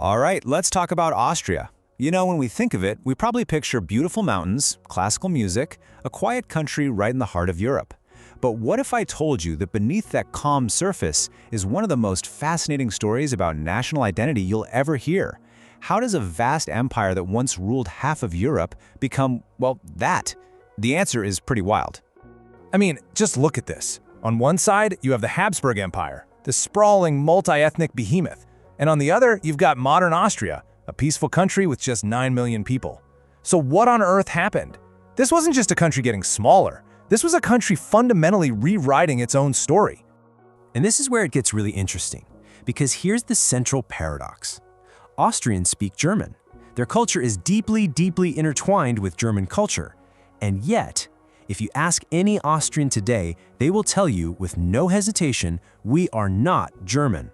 All right, let's talk about Austria. You know, when we think of it, we probably picture beautiful mountains, classical music, a quiet country right in the heart of Europe. But what if I told you that beneath that calm surface is one of the most fascinating stories about national identity you'll ever hear? How does a vast empire that once ruled half of Europe become, well, that? The answer is pretty wild. I mean, just look at this. On one side, you have the Habsburg Empire, the sprawling multi-ethnic behemoth. And on the other, you've got modern Austria, a peaceful country with just 9 million people. So what on earth happened? This wasn't just a country getting smaller. This was a country fundamentally rewriting its own story. And this is where it gets really interesting, because here's the central paradox. Austrians speak German. Their culture is deeply, deeply intertwined with German culture. And yet, if you ask any Austrian today, they will tell you with no hesitation, we are not German.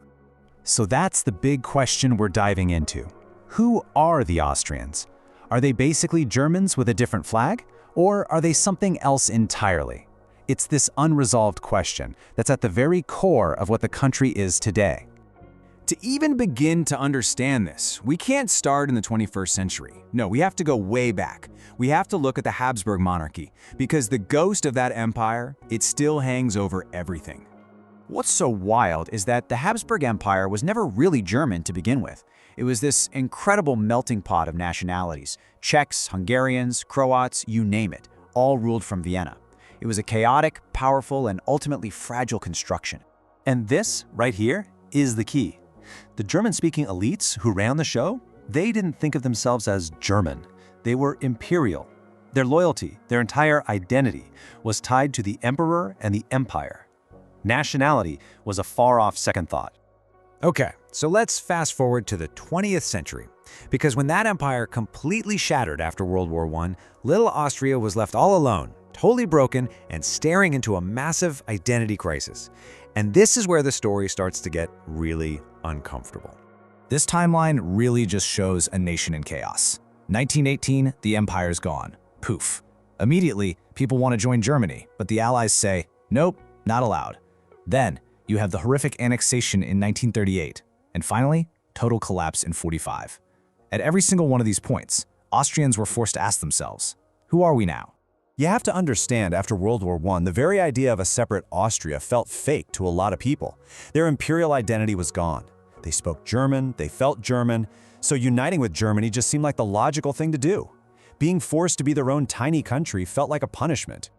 So that's the big question we're diving into. Who are the Austrians? Are they basically Germans with a different flag? Or are they something else entirely? It's this unresolved question that's at the very core of what the country is today. To even begin to understand this, we can't start in the 21st century. No, we have to go way back. We have to look at the Habsburg monarchy, because the ghost of that empire, it still hangs over everything. What's so wild is that the Habsburg Empire was never really German to begin with. It was this incredible melting pot of nationalities. Czechs, Hungarians, Croats, you name it, all ruled from Vienna. It was a chaotic, powerful, and ultimately fragile construction. And this, right here, is the key. The German-speaking elites who ran the show, they didn't think of themselves as German. They were imperial. Their loyalty, their entire identity, was tied to the emperor and the empire. Nationality was a far-off second thought. Okay, so let's fast forward to the 20th century, because when that empire completely shattered after World War I, little Austria was left all alone, totally broken, and staring into a massive identity crisis. And this is where the story starts to get really uncomfortable. This timeline really just shows a nation in chaos. 1918, the empire's gone. Poof. Immediately, people want to join Germany, but the Allies say, nope, not allowed. Then, you have the horrific annexation in 1938, and finally, total collapse in 45. At every single one of these points, Austrians were forced to ask themselves, who are we now? You have to understand, after World War I, the very idea of a separate Austria felt fake to a lot of people. Their imperial identity was gone. They spoke German, they felt German, so uniting with Germany just seemed like the logical thing to do. Being forced to be their own tiny country felt like a punishment.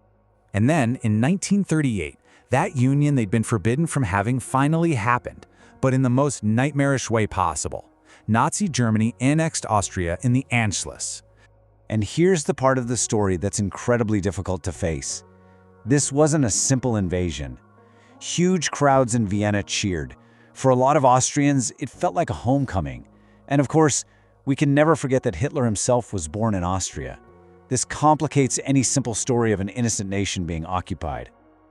And then, in 1938, that union they'd been forbidden from having finally happened, but in the most nightmarish way possible. Nazi Germany annexed Austria in the Anschluss. And here's the part of the story that's incredibly difficult to face. This wasn't a simple invasion. Huge crowds in Vienna cheered. For a lot of Austrians, it felt like a homecoming. And of course, we can never forget that Hitler himself was born in Austria. This complicates any simple story of an innocent nation being occupied.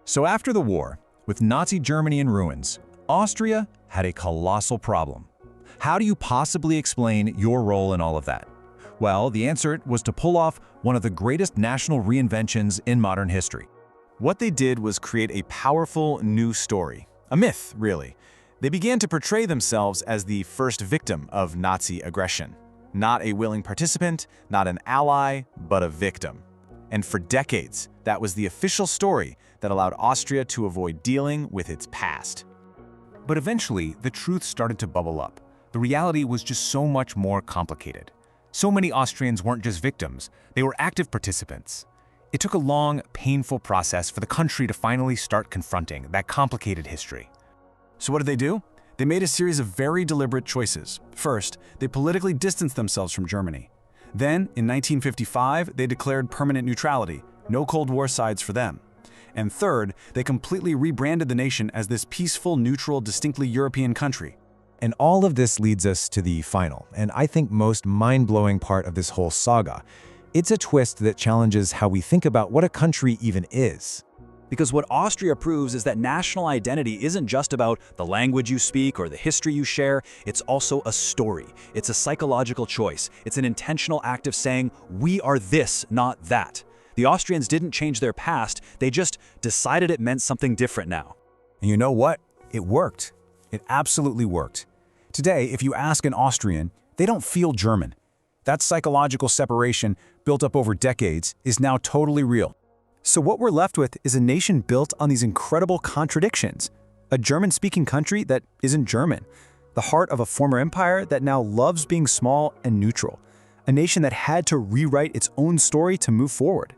So after the war, with Nazi Germany in ruins, Austria had a colossal problem. How do you possibly explain your role in all of that? Well, the answer was to pull off one of the greatest national reinventions in modern history. What they did was create a powerful new story, a myth, really. They began to portray themselves as the first victim of Nazi aggression. Not a willing participant, not an ally, but a victim. And for decades, that was the official story that allowed Austria to avoid dealing with its past. But eventually, the truth started to bubble up. The reality was just so much more complicated. So many Austrians weren't just victims, they were active participants. It took a long, painful process for the country to finally start confronting that complicated history. So what did they do? They made a series of very deliberate choices. First, they politically distanced themselves from Germany. Then, in 1955, they declared permanent neutrality, no Cold War sides for them. And third, they completely rebranded the nation as this peaceful, neutral, distinctly European country. And all of this leads us to the final, and I think most mind-blowing part of this whole saga. It's a twist that challenges how we think about what a country even is. Because what Austria proves is that national identity isn't just about the language you speak or the history you share, it's also a story. It's a psychological choice. It's an intentional act of saying, we are this, not that. The Austrians didn't change their past, they just decided it meant something different now. And you know what? It worked. It absolutely worked. Today, if you ask an Austrian, they don't feel German. That psychological separation, built up over decades, is now totally real. So what we're left with is a nation built on these incredible contradictions. A German-speaking country that isn't German. The heart of a former empire that now loves being small and neutral. A nation that had to rewrite its own story to move forward.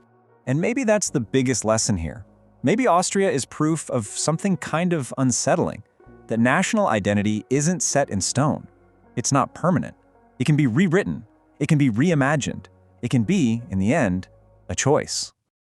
And maybe that's the biggest lesson here. Maybe Austria is proof of something kind of unsettling, that national identity isn't set in stone. It's not permanent. It can be rewritten. It can be reimagined. It can be, in the end, a choice.